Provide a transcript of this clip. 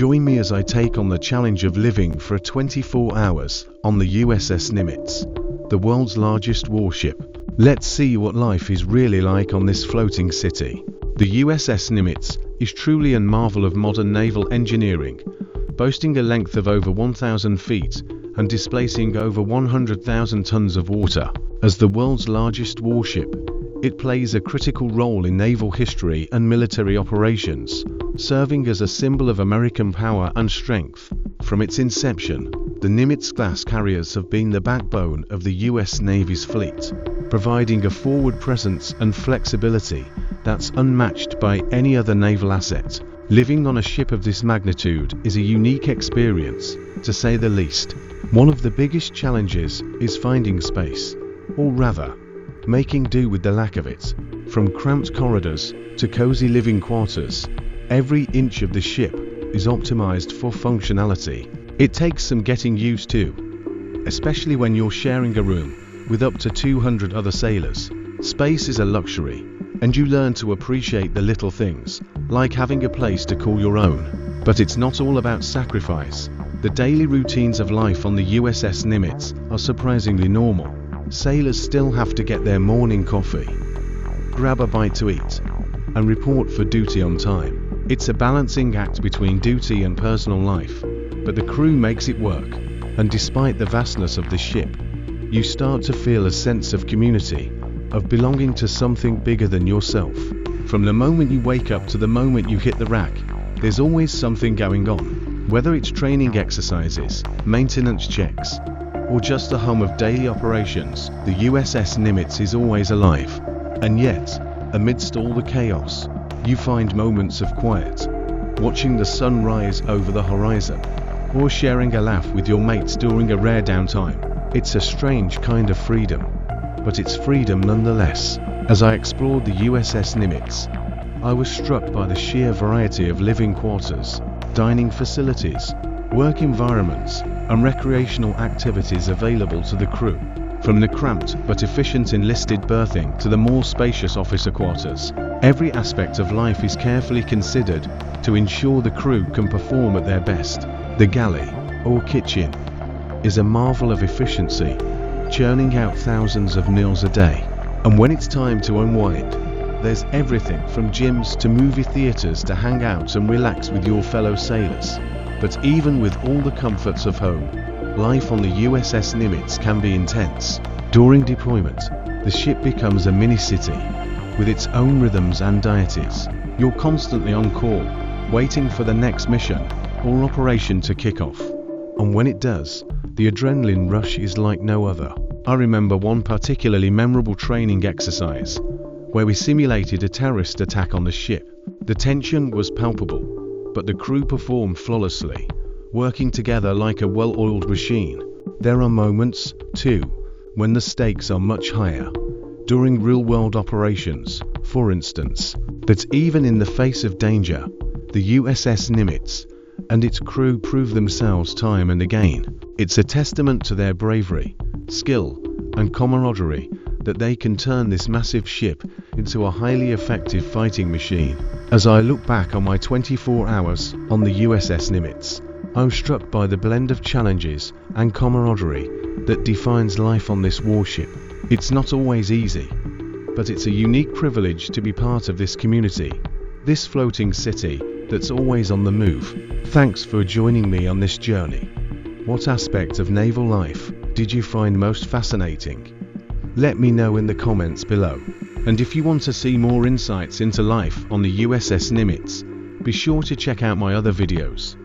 Join me as I take on the challenge of living for 24 hours on the USS Nimitz, the world's largest warship. Let's see what life is really like on this floating city. The USS Nimitz is truly a marvel of modern naval engineering, boasting a length of over 1,000 feet and displacing over 100,000 tons of water. As the world's largest warship, it plays a critical role in naval history and military operations, serving as a symbol of American power and strength. From its inception, the Nimitz-class carriers have been the backbone of the U.S. Navy's fleet, providing a forward presence and flexibility that's unmatched by any other naval asset. Living on a ship of this magnitude is a unique experience, to say the least. One of the biggest challenges is finding space, or rather, making do with the lack of it. From cramped corridors to cozy living quarters, every inch of the ship is optimized for functionality. It takes some getting used to, especially when you're sharing a room with up to 200 other sailors. Space is a luxury, and you learn to appreciate the little things, like having a place to call your own. But it's not all about sacrifice. The daily routines of life on the USS Nimitz are surprisingly normal. Sailors still have to get their morning coffee, grab a bite to eat, and report for duty on time. It's a balancing act between duty and personal life, but the crew makes it work, and despite the vastness of the ship, you start to feel a sense of community, of belonging to something bigger than yourself. From the moment you wake up to the moment you hit the rack, there's always something going on. Whether it's training exercises, maintenance checks, or just the hum of daily operations, the USS Nimitz is always alive. And yet, amidst all the chaos, you find moments of quiet, watching the sun rise over the horizon, or sharing a laugh with your mates during a rare downtime. It's a strange kind of freedom, but it's freedom nonetheless. As I explored the USS Nimitz, I was struck by the sheer variety of living quarters, dining facilities, work environments, and recreational activities available to the crew. From the cramped but efficient enlisted berthing to the more spacious officer quarters, every aspect of life is carefully considered to ensure the crew can perform at their best. The galley, or kitchen, is a marvel of efficiency, churning out thousands of meals a day. And when it's time to unwind, there's everything from gyms to movie theaters to hang out and relax with your fellow sailors. But even with all the comforts of home, life on the USS Nimitz can be intense. During deployment, the ship becomes a mini-city, with its own rhythms and deities. You're constantly on call, waiting for the next mission or operation to kick off. And when it does, the adrenaline rush is like no other. I remember one particularly memorable training exercise, where we simulated a terrorist attack on the ship. The tension was palpable, but the crew performed flawlessly, working together like a well-oiled machine. There are moments, too, when the stakes are much higher. During real-world operations, for instance. But even in the face of danger, the USS Nimitz and its crew prove themselves time and again. It's a testament to their bravery, skill, and camaraderie that they can turn this massive ship into a highly effective fighting machine. As I look back on my 24 hours on the USS Nimitz, I'm struck by the blend of challenges and camaraderie that defines life on this warship. It's not always easy, but it's a unique privilege to be part of this community, this floating city that's always on the move. Thanks for joining me on this journey. What aspect of naval life did you find most fascinating? Let me know in the comments below. And if you want to see more insights into life on the USS Nimitz, be sure to check out my other videos.